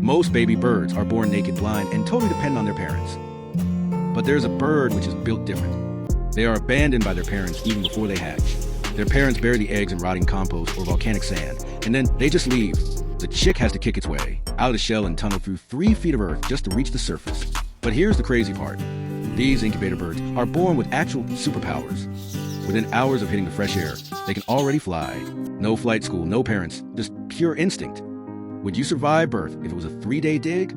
Most baby birds are born naked, blind, and totally dependent on their parents. But there's a bird which is built different. They are abandoned by their parents even before they hatch. Their parents bury the eggs in rotting compost or volcanic sand, and then they just leave. The chick has to kick its way out of the shell and tunnel through 3 feet of earth just to reach the surface. But here's the crazy part. These incubator birds are born with actual superpowers. Within hours of hitting the fresh air, they can already fly. No flight school, no parents, just pure instinct. Would you survive birth if it was a 3-day dig?